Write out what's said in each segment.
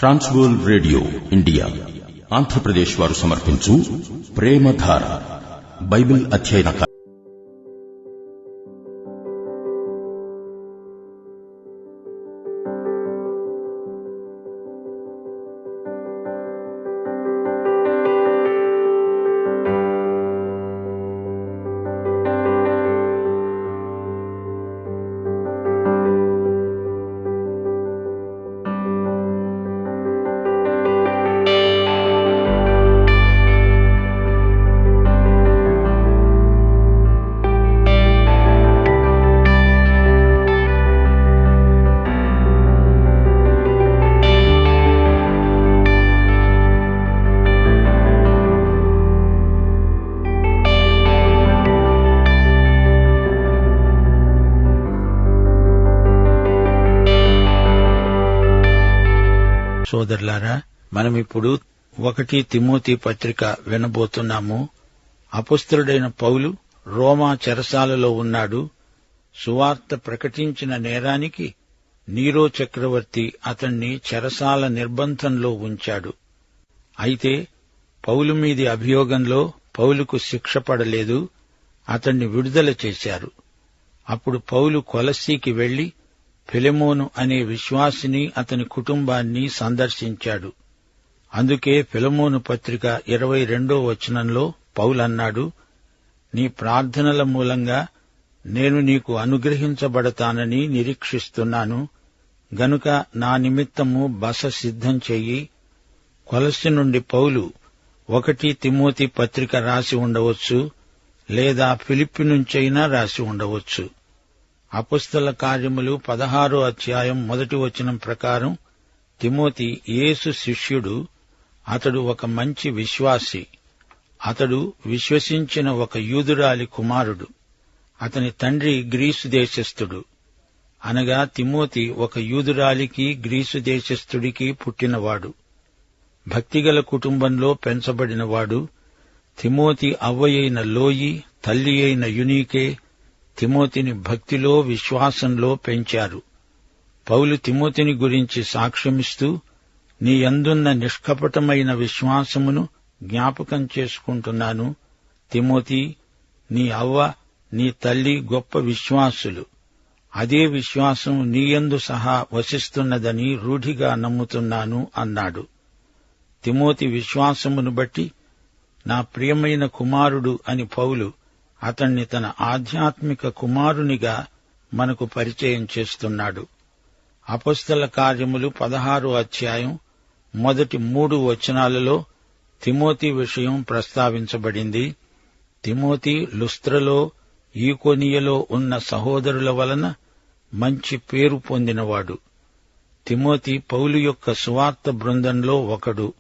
Trans World radio India Andhra Pradesh వారు సమర్పించు ప్రేమధార Bible అధ్యయన సోదరులారా, మనమిప్పుడు 1 తిమోతి పత్రిక వినబోతున్నాము. అపొస్తలుడైన పౌలు రోమా చెరసాలలో ఉన్నాడు. సువార్త ప్రకటించిన నేరానికి నీరో చక్రవర్తి అతణ్ణి చెరసాల నిర్బంధంలో ఉంచాడు. అయితే పౌలు మీది అభియోగంలో పౌలుకు శిక్ష పడలేదు. అతణ్ణి విడుదల చేశారు. అప్పుడు పౌలు కొలస్సీకి వెళ్లి ఫిలెమోను అనే విశ్వాసిని అతని కుటుంబాన్ని సందర్శించాడు. అందుకే ఫిలెమోను పత్రిక 22వ వచనంలో పౌలన్నాడు, నీ ప్రార్థనల మూలంగా నేను నీకు అనుగ్రహించబడతానని నిరీక్షిస్తున్నాను. గనుక నా నిమిత్తము బస సిద్ధం చెయ్యి. కొలస్సి నుండి పౌలు 1 తిమోతి పత్రిక రాసి ఉండవచ్చు, లేదా ఫిలిప్పి నుంచైనా రాసి ఉండవచ్చు. అపొస్తల కార్యములు 16వ అధ్యాయం 1వ వచనం ప్రకారం తిమోతి యేసు శిష్యుడు. అతడు ఒక మంచి విశ్వాసి. అతడు విశ్వసించిన ఒక యూదురాలి కుమారుడు. అతని తండ్రి గ్రీసు దేశస్థుడు. అనగా తిమోతి ఒక యూదురాలికి గ్రీసు దేశస్థుడికి పుట్టినవాడు. భక్తిగల కుటుంబంలో పెంచబడినవాడు. తిమోతి అవ్వయైన లోయి, తల్లి అయిన యునీకే తిమోతిని భక్తిలో విశ్వాసంలో పెంచారు. పౌలు తిమోతిని గురించి సాక్ష్యమిస్తూ, నీ యందున్న నిష్కపటమైన విశ్వాసమును జ్ఞాపకం చేసుకుంటున్నాను. తిమోతి, నీ అవ్వ, నీ తల్లి గొప్ప విశ్వాసులు. అదే విశ్వాసం నీయందు సహా వసిస్తున్నదని రూఢిగా నమ్ముతున్నాను అన్నాడు. తిమోతి విశ్వాసమును బట్టి నా ప్రియమైన కుమారుడు అని పౌలు అతణ్ణి తన ఆధ్యాత్మిక కుమారునిగా మనకు పరిచయం చేస్తున్నాడు. అపొస్తల కార్యములు 16వ అధ్యాయం మొదటి 3 వచనాలలో తిమోతి విషయం ప్రస్తావించబడింది. తిమోతి లుస్త్రలో, ఈకొనియలో ఉన్న సహోదరుల వలన మంచి పేరు పొందినవాడు. తిమోతి పౌలు యొక్క సువార్త బృందంలో ఒకడు.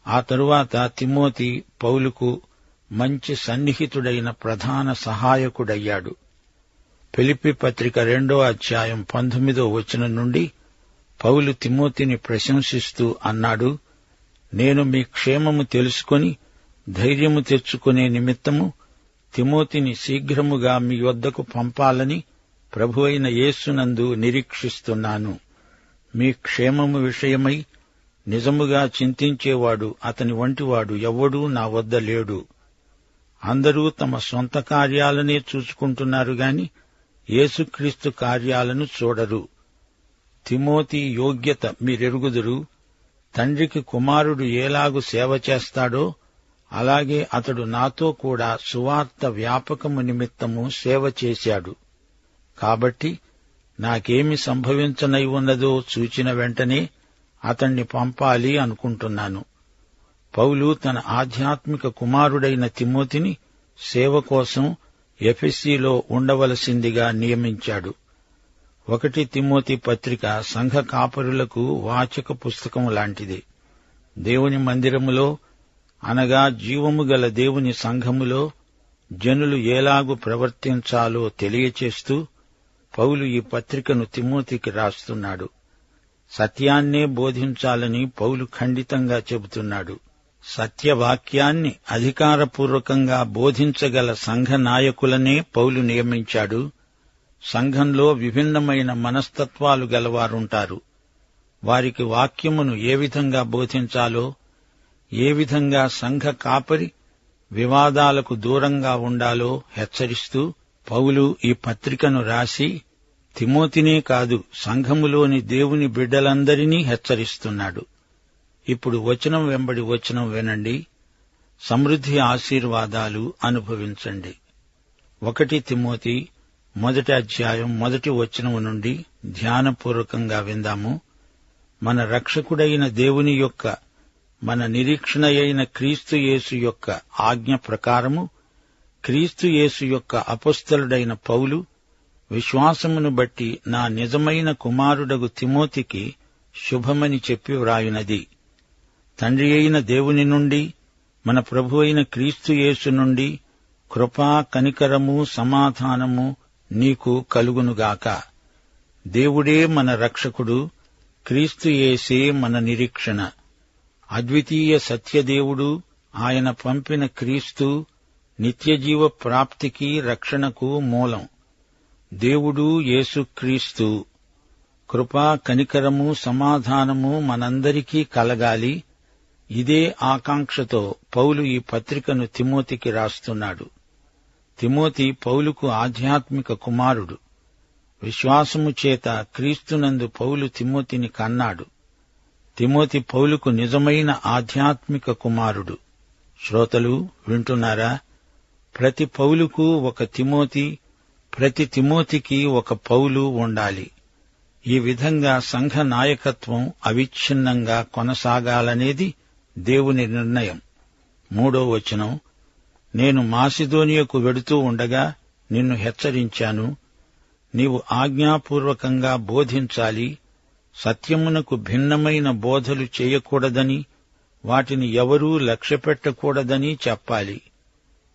ఆ తరువాత తిమోతి పౌలుకు మంచి సన్నిహితుడైన ప్రధాన సహాయకుడయ్యాడు. ఫిలిప్పి పత్రిక 2వ అధ్యాయం 19వ వచనం నుండి పౌలు తిమోతిని ప్రశంసిస్తూ అన్నాడు, నేను మీ క్షేమము తెలుసుకొని ధైర్యము తెచ్చుకునే నిమిత్తము తిమోతిని శీఘ్రముగా మీ వద్దకు పంపాలని ప్రభువైన యేసునందు నిరీక్షిస్తున్నాను. మీ క్షేమము విషయమై నిజముగా చింతించేవాడు అతని వంటివాడు ఎవ్వడూ నా వద్ద లేడు. అందరూ తమ సొంత కార్యాలనే చూసుకుంటున్నారు గాని యేసుక్రీస్తు కార్యాలను చూడరు. తిమోతి యోగ్యత మీరెరుగుదురు. తండ్రికి కుమారుడు ఎలాగు సేవ చేస్తాడో అలాగే అతడు నాతో కూడా సువార్త వ్యాపకము నిమిత్తము సేవ చేశాడు. కాబట్టి నాకేమి సంభవించనై ఉన్నదో చూచిన వెంటనే అతణ్ణి పంపాలి అనుకుంటున్నాను. పౌలు తన ఆధ్యాత్మిక కుమారుడైన తిమోతిని సేవ కోసం ఎఫెసీలో ఉండవలసిందిగా నియమించాడు. 1 తిమోతి పత్రిక సంఘ కాపరులకు వాచక పుస్తకం లాంటిది. దేవుని మందిరములో, అనగా జీవము గల దేవుని సంఘములో జనులు ఎలాగు ప్రవర్తించాలో తెలియచేస్తూ పౌలు ఈ పత్రికను తిమోతికి రాస్తున్నాడు. సత్యాన్నే బోధించాలని పౌలు ఖండితంగా చెబుతున్నాడు. సత్యవాక్యాన్ని అధికారపూర్వకంగా బోధించగల సంఘ నాయకులనే పౌలు నియమించాడు. సంఘంలో విభిన్నమైన మనస్తత్వాలు గలవారుంటారు. వారికి వాక్యమును ఏ విధంగా బోధించాలో, ఏ విధంగా సంఘ కాపరి వివాదాలకు దూరంగా ఉండాలో హెచ్చరిస్తూ పౌలు ఈ పత్రికను రాసి తిమోతినే కాదు, సంఘములోని దేవుని బిడ్డలందరినీ హెచ్చరిస్తున్నాడు. ఇప్పుడు వచనం వెంబడి వచనం వినండి, సమృద్ధి ఆశీర్వాదాలు అనుభవించండి. 1 తిమోతి 1 1 నుండి ధ్యానపూర్వకంగా విందాము. మన రక్షకుడైన దేవుని యొక్క, మన నిరీక్షణ అయిన క్రీస్తు యేసు యొక్క ఆజ్ఞ ప్రకారము క్రీస్తు యేసు యొక్క అపొస్తలుడైన పౌలు విశ్వాసమును బట్టి నా నిజమైన కుమారుడగు తిమోతికి శుభమని చెప్పి వ్రాయునది. తండ్రి అయిన దేవుని నుండి, మన ప్రభు అయిన క్రీస్తు యేసు నుండి కృపా, కనికరము, సమాధానము నీకు కలుగునుగాక. దేవుడే మన రక్షకుడు, క్రీస్తు యేసే మన నిరీక్షణ. అద్వితీయ సత్యదేవుడు, ఆయన పంపిన క్రీస్తు నిత్యజీవ ప్రాప్తికి, రక్షణకు మూలం. దేవుడు యేసుక్రీస్తు. కృపా, కనికరము, సమాధానము మనందరికీ కలగాలి. ఇదే ఆకాంక్షతో పౌలు ఈ పత్రికను తిమోతికి రాస్తున్నాడు. తిమోతి పౌలుకు ఆధ్యాత్మిక కుమారుడు. విశ్వాసము చేత క్రీస్తునందు పౌలు తిమోతిని కన్నాడు. తిమోతి పౌలుకు నిజమైన ఆధ్యాత్మిక కుమారుడు. శ్రోతలు వింటున్నారా? ప్రతి పౌలుకు ఒక తిమోతి, ప్రతి తిమోతికి ఒక పౌలు ఉండాలి. ఈ విధంగా సంఘ నాయకత్వం అవిచ్ఛిన్నంగా కొనసాగాలనేది దేవుని నిర్ణయం. 3 నేను మాసిదోనియకు వెడుతూ ఉండగా నిన్ను హెచ్చరించాను. నీవు ఆజ్ఞాపూర్వకంగా బోధించాలి. సత్యమునకు భిన్నమైన బోధలు చేయకూడదని, వాటిని ఎవరూ లక్ష్యపెట్టకూడదని చెప్పాలి.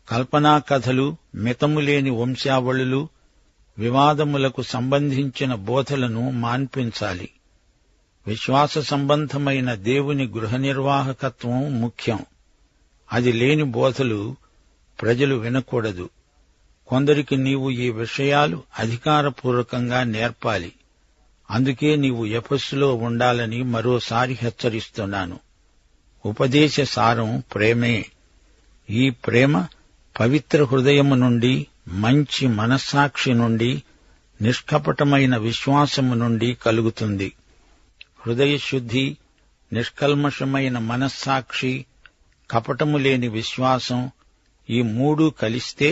కల్పనా కథలు, మితములేని వంశావళులు, వివాదములకు సంబంధించిన బోధలను మాన్పించాలి. విశ్వాస సంబంధమైన దేవుని గృహ నిర్వాహకత్వం ముఖ్యం. అది లేని బోధలు ప్రజలు వినకూడదు. కొందరికి నీవు ఈ విషయాలు అధికారపూర్వకంగా నేర్పాలి. అందుకే నీవు ఎఫెసులో ఉండాలని మరోసారి హెచ్చరిస్తున్నాను. ఉపదేశ సారం ప్రేమే. ఈ ప్రేమ పవిత్ర హృదయము నుండి, మంచి మనస్సాక్షి నుండి, నిష్కపటమైన విశ్వాసము నుండి కలుగుతుంది. హృదయశుద్ధి, నిష్కల్మషమైన మనస్సాక్షి, కపటము లేని విశ్వాసం, ఈ 3 కలిస్తే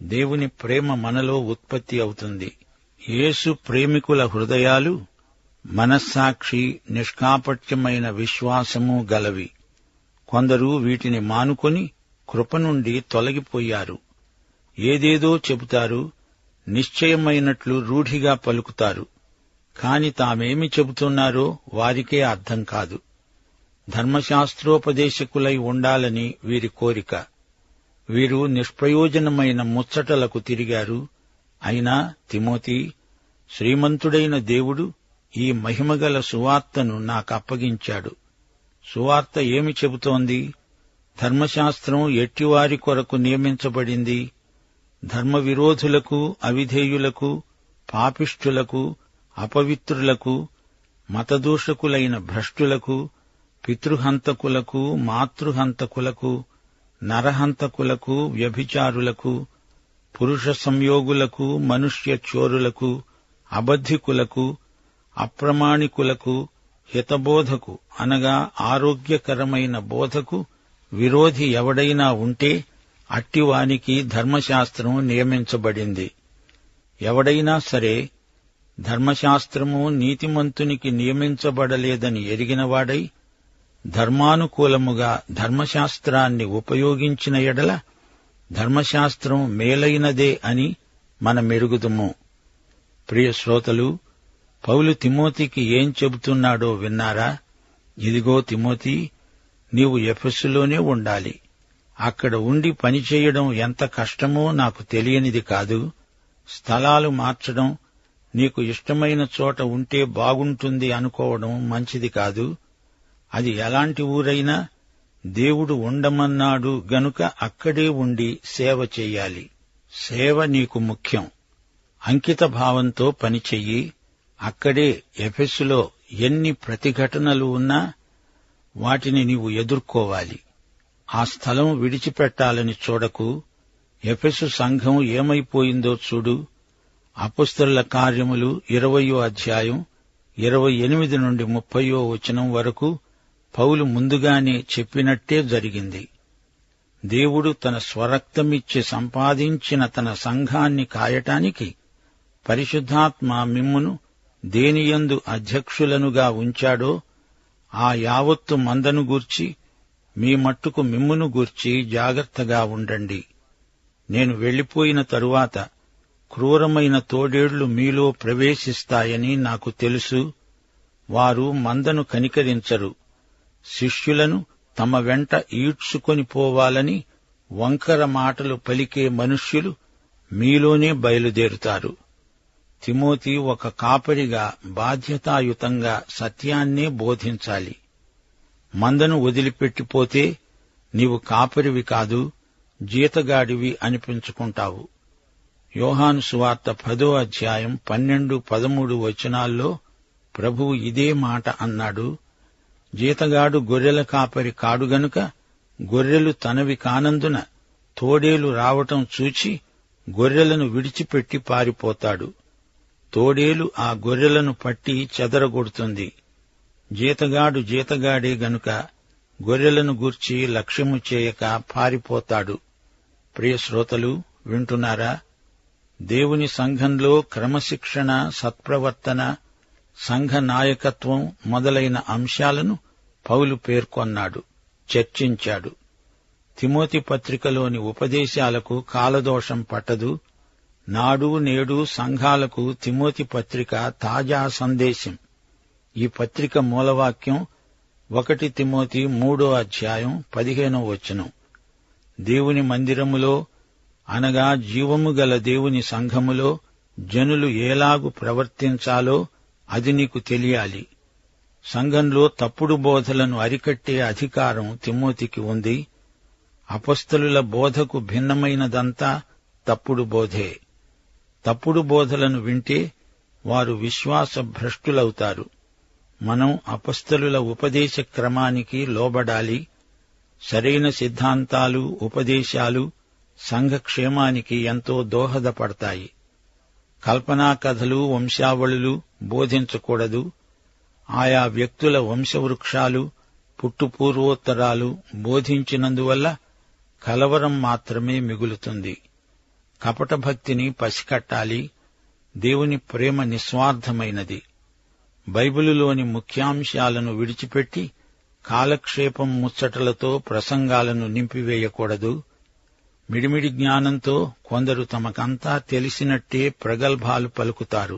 దేవుని ప్రేమ మనలో ఉత్పత్తి అవుతుంది. యేసు ప్రేమికుల హృదయాలు మనస్సాక్షి, నిష్కాపట్యమైన విశ్వాసము గలవి. కొందరు వీటిని మానుకొని కృప నుండి తొలగిపోయారు. ఏదేదో చెబుతారు, నిశ్చయమైనట్లు రూఢిగా పలుకుతారు. కాని తామేమి చెబుతున్నారో వారికే అర్థం కాదు. ధర్మశాస్త్రోపదేశకులై ఉండాలని వీరి కోరిక. వీరు నిష్ప్రయోజనమైన ముచ్చటలకు తిరిగారు. అయినా తిమోతి, శ్రీమంతుడైన దేవుడు ఈ మహిమగల సువార్తను నాకప్పగించాడు. సువార్త ఏమి చెబుతోంది? ధర్మశాస్త్రం ఎట్టివారి కొరకు నియమించబడింది? ధర్మ విరోధులకు, అవిధేయులకు, పాపిష్ఠులకు, అపవిత్రులకు, మతదూషకులైన భ్రష్టులకు, పితృహంతకులకు, మాతృహంతకులకు, నరహంతకులకు, వ్యభిచారులకు, పురుష సంయోగులకు, మనుష్య చోరులకు, అబద్ధికులకు, అప్రమాణికులకు, హితబోధకు అనగా ఆరోగ్యకరమైన బోధకు విరోధి ఎవడైనా ఉంటే అట్టివానికి ధర్మశాస్త్రం నియమించబడింది. ఎవడైనా సరే ధర్మశాస్త్రము నీతిమంతునికి నియమించబడలేదని ఎరిగినవాడై ధర్మానుకూలముగా ధర్మశాస్త్రాన్ని ఉపయోగించిన ఎడల ధర్మశాస్త్రం మేలైనదే అని మనమెరుగుదుము. ప్రియ శ్రోతలు, పౌలు తిమోతికి ఏం చెబుతున్నాడో విన్నారా? ఇదిగో తిమోతి, నీవు ఎఫెసులోనే ఉండాలి. అక్కడ ఉండి పనిచేయడం ఎంత కష్టమో నాకు తెలియనిది కాదు. స్థలాలు మార్చడం, నీకు ఇష్టమైన చోట ఉంటే బాగుంటుంది అనుకోవడం మంచిది కాదు. అది ఎలాంటి ఊరైనా దేవుడు ఉండమన్నాడు గనుక అక్కడే ఉండి సేవ చెయ్యాలి. సేవ నీకు ముఖ్యం. అంకిత భావంతో పనిచెయ్యి. అక్కడే ఎఫెసులో ఎన్ని ప్రతిఘటనలు ఉన్నా వాటిని నీవు ఎదుర్కోవాలి. ఆ స్థలం విడిచిపెట్టాలని చూడకు. ఎఫెసు సంఘం ఏమైపోయిందో చూడు. అపొస్తలుల కార్యములు 20వ అధ్యాయం 28 నుండి 30వ వచనం వరకు పౌలు ముందుగానే చెప్పినట్టే జరిగింది. దేవుడు తన స్వరక్తమిచ్చి సంపాదించిన తన సంఘాన్ని కాయటానికి పరిశుద్ధాత్మ మిమ్మును దేనియందు అధ్యక్షులనుగా ఉంచాడో ఆ యావత్తు మందను గూర్చి మీ మట్టుకు మిమ్మును గూర్చి జాగ్రత్తగా ఉండండి. నేను వెళ్లిపోయిన తరువాత క్రూరమైన తోడేళ్లు మీలో ప్రవేశిస్తాయని నాకు తెలుసు. వారు మందను కనికరించరు. శిష్యులను తమ వెంట ఈడ్చుకొని పోవాలని వంకర మాటలు పలికే మనుష్యులు మీలోనే బయలుదేరుతారు. తిమోతి ఒక కాపరిగా బాధ్యతాయుతంగా సత్యాన్నే బోధించాలి. మందను వదిలిపెట్టిపోతే నీవు కాపరివి కాదు, జీతగాడివి అనిపించుకుంటావు. యోహాను సువార్త 10వ అధ్యాయం 12-13 వచనాల్లో ప్రభువు ఇదే మాట అన్నాడు. జీతగాడు గొర్రెల కాపరి కాడు గనుక గొర్రెలు తనవి కానందున తోడేలు రావటం చూచి గొర్రెలను విడిచిపెట్టి పారిపోతాడు. తోడేలు ఆ గొర్రెలను పట్టి చెదరగొడుతుంది. జీతగాడు జీతగాడే గనుక గొర్రెలను గూర్చి లక్ష్యము చేయక పారిపోతాడు. ప్రియ శ్రోతలు, వింటున్నారా? దేవుని సంఘంలో క్రమశిక్షణ, సత్ప్రవర్తన, సంఘ నాయకత్వం మొదలైన అంశాలను పౌలు పేర్కొన్నాడు, చర్చించాడు. తిమోతి పత్రికలోని ఉపదేశాలకు కాలదోషం పట్టదు. నాడు నేడు సంఘాలకు తిమోతి పత్రిక తాజా సందేశం. ఈ పత్రిక మూలవాక్యం 1 తిమోతి 3వ అధ్యాయం 15వ వచనం. దేవుని మందిరములో అనగా జీవము గల దేవుని సంఘములో జనులు ఏలాగు ప్రవర్తించాలో అది నీకు తెలియాలి. సంఘంలో తప్పుడు బోధలను అరికట్టే అధికారం తిమోతికి ఉంది. అపొస్తలుల బోధకు భిన్నమైనదంతా తప్పుడు బోధే. తప్పుడు బోధలను వింటే వారు విశ్వాస భ్రష్టులవుతారు. మనం అపొస్తలుల ఉపదేశ క్రమానికి లోబడాలి. సరైన సిద్ధాంతాలు, ఉపదేశాలు సంఘక్షేమానికి ఎంతో దోహదపడతాయి. కల్పనా కథలు, వంశావళులు బోధించకూడదు. ఆయా వ్యక్తుల వంశవృక్షాలు, పుట్టుపూర్వోత్తరాలు బోధించినందువల్ల కలవరం మాత్రమే మిగులుతుంది. కపట భక్తిని పసికట్టాలి. దేవుని ప్రేమ నిస్వార్థమైనది. బైబిలులోని ముఖ్యాంశాలను విడిచిపెట్టి కాలక్షేపం ముచ్చటలతో ప్రసంగాలను నింపివేయకూడదు. మిడిమిడి జ్ఞానంతో కొందరు తమకంతా తెలిసినట్టే ప్రగల్భాలు పలుకుతారు.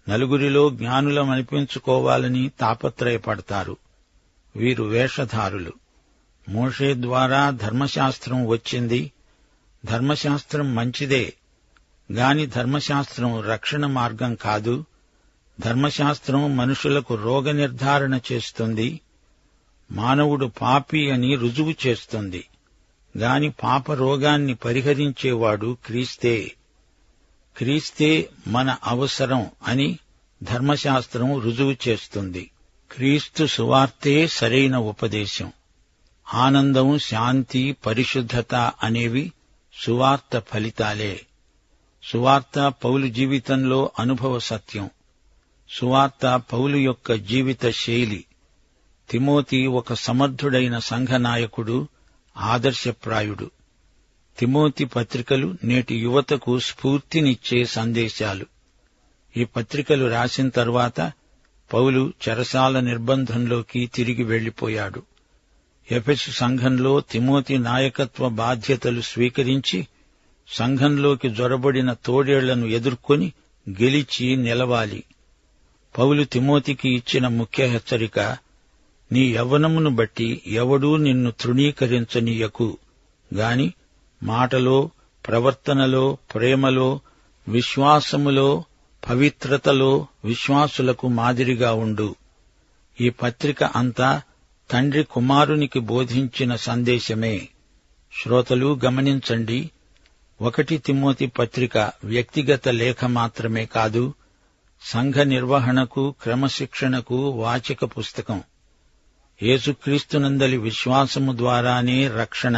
నలుగురిలో జ్ఞానులమనిపించుకోవాలని తాపత్రయపడతారు. వీరు వేషధారులు. మోషే ద్వారా ధర్మశాస్త్రం వచ్చింది. ధర్మశాస్త్రం మంచిదే గాని ధర్మశాస్త్రం రక్షణ మార్గం కాదు. ధర్మశాస్త్రం మనుషులకు రోగ నిర్ధారణ చేస్తుంది. మానవుడు పాపి అని రుజువు చేస్తుంది గాని పాప రోగాన్ని పరిహరించేవాడు క్రీస్తే. క్రీస్తే మన అవసరం అని ధర్మశాస్త్రం రుజువు చేస్తుంది. క్రీస్తు సువార్తే సరైన ఉపదేశం. ఆనందం, శాంతి, పరిశుద్ధత అనేవి సువార్త ఫలితాలే. సువార్త పౌలు జీవితంలో అనుభవ సత్యం. సువార్త పౌలు యొక్క జీవిత శైలి. తిమోతి ఒక సమర్థుడైన సంఘ నాయకుడు, ఆదర్శప్రాయుడు. తిమోతి పత్రికలు నేటి యువతకు స్ఫూర్తినిచ్చే సందేశాలు. ఈ పత్రికలు రాసిన తర్వాత పౌలు చెరసాల నిర్బంధంలోకి తిరిగి వెళ్లిపోయాడు. ఎఫెసు సంఘంలో తిమోతి నాయకత్వ బాధ్యతలు స్వీకరించి సంఘంలోకి జొరబడిన తోడేళ్లను ఎదుర్కొని గెలిచి నిలవాలి. పౌలు తిమోతికి ఇచ్చిన ముఖ్య హెచ్చరిక, నీ యవ్వనమును బట్టి ఎవడూ నిన్ను తృణీకరించనీయకు గాని మాటలో, ప్రవర్తనలో, ప్రేమలో, విశ్వాసములో, పవిత్రతలో విశ్వాసులకు మాదిరిగా ఉండు. ఈ పత్రిక అంతా తండ్రి కుమారునికి బోధించిన సందేశమే. శ్రోతలు గమనించండి, 1 తిమోతి పత్రిక వ్యక్తిగత లేఖ మాత్రమే కాదు, సంఘ నిర్వహణకు, క్రమశిక్షణకు వాచిక పుస్తకం. యేసుక్రీస్తునందలి విశ్వాసము ద్వారానే రక్షణ.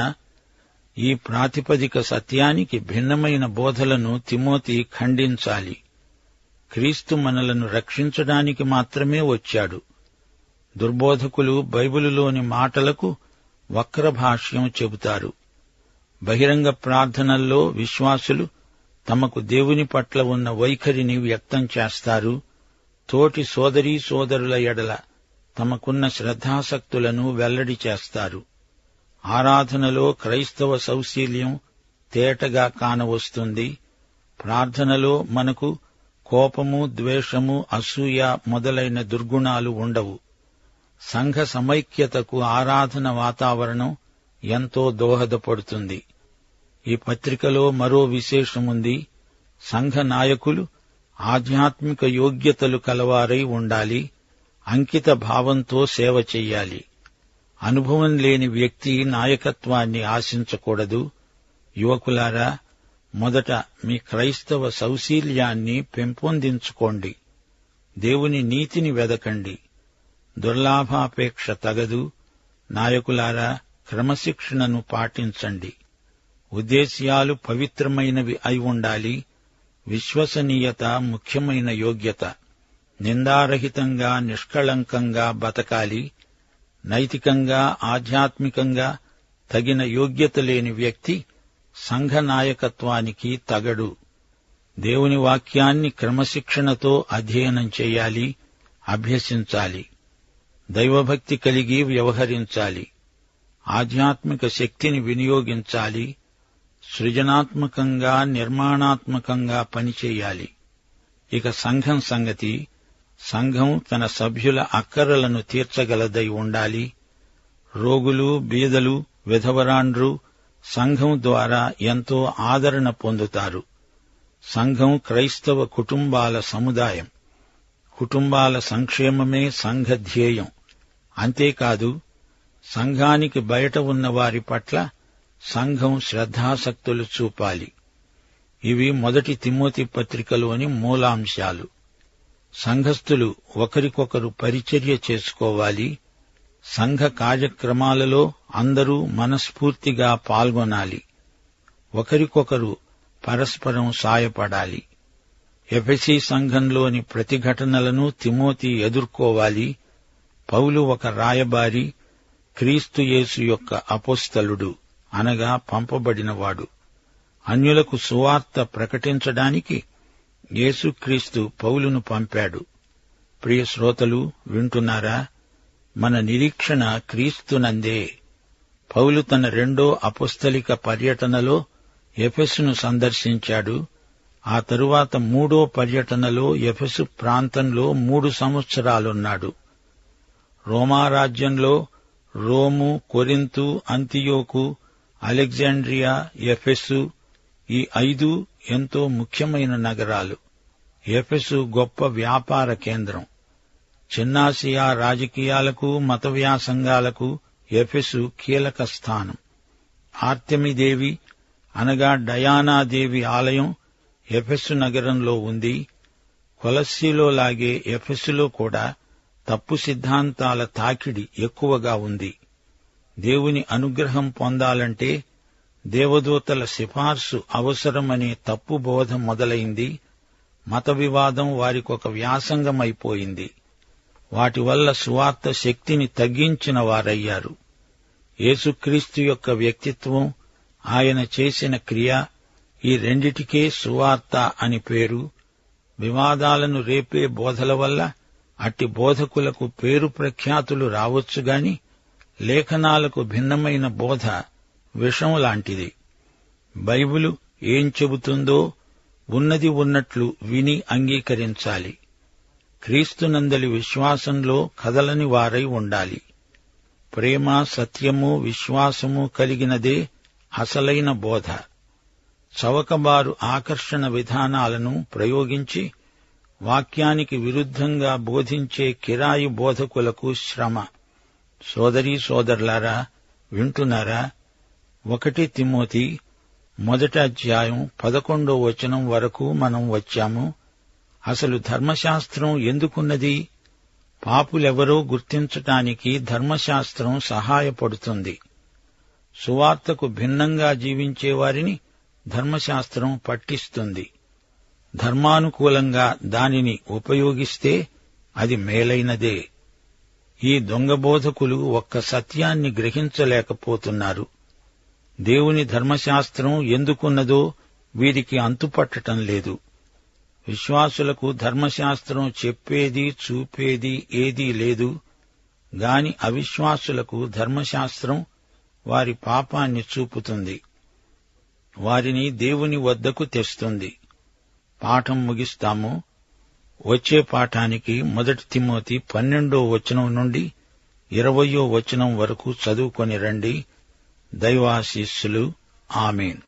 ఈ ప్రాతిపదిక సత్యానికి భిన్నమైన బోధలను తిమోతి ఖండించాలి. క్రీస్తు మనలను రక్షించడానికి మాత్రమే వచ్చాడు. దుర్బోధకులు బైబిలులోని మాటలకు వక్రభాష్యం చెబుతారు. బహిరంగ ప్రార్థనల్లో విశ్వాసులు తమకు దేవుని పట్ల ఉన్న వైఖరిని వ్యక్తం చేస్తారు. తోటి సోదరీ సోదరుల ఎడల తమకున్న శ్రద్ధాసక్తులను వెల్లడి చేస్తారు. ఆరాధనలో క్రైస్తవ సౌశీల్యం తేటగా కానవస్తుంది. ప్రార్థనలో మనకు కోపము, ద్వేషము, అసూయ మొదలైన దుర్గుణాలు ఉండవు. సంఘ సమైక్యతకు ఆరాధన వాతావరణం ఎంతో దోహదపడుతుంది. ఈ పత్రికలో మరో విశేషముంది. సంఘ నాయకులు ఆధ్యాత్మిక యోగ్యతలు కలవారై ఉండాలి. అంకిత భావంతో సేవ చెయ్యాలి. అనుభవం లేని వ్యక్తి నాయకత్వాన్ని ఆశించకూడదు. యువకులారా, మొదట మీ క్రైస్తవ సౌశీల్యాన్ని పెంపొందించుకోండి. దేవుని నీతిని వెదకండి. దుర్లాభాపేక్ష తగదు. నాయకులారా, క్రమశిక్షణను పాటించండి. ఉద్దేశ్యాలు పవిత్రమైనవి అయి ఉండాలి. విశ్వసనీయత ముఖ్యమైన యోగ్యత. నిందారహితంగా, నిష్కళంకంగా బతకాలి. నైతికంగా, ఆధ్యాత్మికంగా తగిన యోగ్యత లేని వ్యక్తి సంఘ నాయకత్వానికి తగడు. దేవుని వాక్యాన్ని క్రమశిక్షణతో అధ్యయనం చేయాలి, అభ్యసించాలి. దైవభక్తి కలిగి వ్యవహరించాలి. ఆధ్యాత్మిక శక్తిని వినియోగించాలి. సృజనాత్మకంగా, నిర్మాణాత్మకంగా పనిచేయాలి. ఇక సంఘం సంగతి. సంఘం తన సభ్యుల అక్కరలను తీర్చగలదై ఉండాలి. రోగులు, బీదలు, విధవరాండ్రు సంఘం ద్వారా ఎంతో ఆదరణ పొందుతారు. సంఘం క్రైస్తవ కుటుంబాల సముదాయం. కుటుంబాల సంక్షేమమే సంఘ ధ్యేయం. అంతేకాదు, సంఘానికి బయట ఉన్న వారి పట్ల సంఘం శ్రద్ధాసక్తులు చూపాలి. ఇవి మొదటి తిమోతి పత్రికలోని మూలాంశాలు. సంఘస్థులు ఒకరికొకరు పరిచర్య చేసుకోవాలి. సంఘ కార్యక్రమాలలో అందరూ మనస్ఫూర్తిగా పాల్గొనాలి. ఒకరికొకరు పరస్పరం సాయపడాలి. ఎఫెసీ సంఘంలోని ప్రతిఘటనలను తిమోతి ఎదుర్కోవాలి. పౌలు ఒక రాయబారి, క్రీస్తు యేసు యొక్క అపోస్తలుడు, అనగా పంపబడినవాడు. అన్యులకు సువార్త ప్రకటించడానికి యేసుక్రీస్తు పౌలును పంపాడు. ప్రియ శ్రోతలు, వింటున్నారా? మన నిరీక్షణ క్రీస్తునందే. పౌలు తన రెండో అపోస్తలిక పర్యటనలో ఎఫెసును సందర్శించాడు. ఆ తరువాత మూడో పర్యటనలో ఎఫెసు ప్రాంతంలో 3 సంవత్సరాలున్నాడు. రోమారాజ్యంలో రోము, కొరింతు, అంతియోకు, అలెగ్జాండ్రియా, ఎఫెసు, ఈ 5 ఎంతో ముఖ్యమైన నగరాలు. ఎఫెసు గొప్ప వ్యాపార కేంద్రం. చిన్నాసియా రాజకీయాలకు, మత వ్యాసంగాలకు ఎఫెసు కీలక స్థానం. ఆర్తెమిదేవి అనగా డయానాదేవి ఆలయం ఎఫెసు నగరంలో ఉంది. కొలస్సీలో లాగే ఎఫెసులో కూడా తప్పు సిద్ధాంతాల తాకిడి ఎక్కువగా ఉంది. దేవుని అనుగ్రహం పొందాలంటే దేవదూతల సిఫార్సు అవసరమనే తప్పు బోధ మొదలైంది. మత వివాదం వారికొక వ్యాసంగమైపోయింది. వాటి వల్ల సువార్త శక్తిని తగ్గించిన వారయ్యారు. యేసుక్రీస్తు యొక్క వ్యక్తిత్వం, ఆయన చేసిన క్రియ, ఈ రెండిటికే సువార్త అని పేరు. వివాదాలను రేపే బోధల వల్ల అట్టి బోధకులకు పేరు ప్రఖ్యాతులు రావచ్చుగాని, లేఖనాలకు భిన్నమైన బోధ విషం లాంటిది. బైబిలు ఏం చెబుతుందో ఉన్నది ఉన్నట్లు విని అంగీకరించాలి. క్రీస్తునందలి విశ్వాసంలో కదలని వారై ఉండాలి. ప్రేమ, సత్యము, విశ్వాసము కలిగినదే అసలైన బోధ. చవకబారు ఆకర్షణ విధానాలను ప్రయోగించి వాక్యానికి విరుద్ధంగా బోధించే కిరాయి బోధకులకు శ్రమ. సోదరీ సోదరులారా, వింటున్నారా? 1 తిమోతి 1 అధ్యాయం 11వ వచనం వరకు మనం వచ్చాము. అసలు ధర్మశాస్త్రం ఎందుకున్నది? పాపులెవరో గుర్తించటానికి ధర్మశాస్త్రం సహాయపడుతుంది. సువార్తకు భిన్నంగా జీవించేవారిని ధర్మశాస్త్రం పట్టిస్తుంది. ధర్మానుకూలంగా దానిని ఉపయోగిస్తే అది మేలైనదే. ఈ దొంగ బోధకులు ఒక్క సత్యాన్ని గ్రహించలేకపోతున్నారు. దేవుని ధర్మశాస్త్రం ఎందుకున్నదో వీరికి అంతుపట్టటం లేదు. విశ్వాసులకు ధర్మశాస్త్రం చెప్పేది చూపేది ఏదీ లేదు గాని అవిశ్వాసులకు ధర్మశాస్త్రం వారి పాపాన్ని చూపుతుంది, వారిని దేవుని వద్దకు తెస్తుంది. పాఠం ముగిస్తాము. వచ్చే పాఠానికి 1 తిమోతి 12వ వచనం నుండి 20వ వచనం వరకు చదువుకొని రండి. దైవాశీస్సులు. ఆమేన్.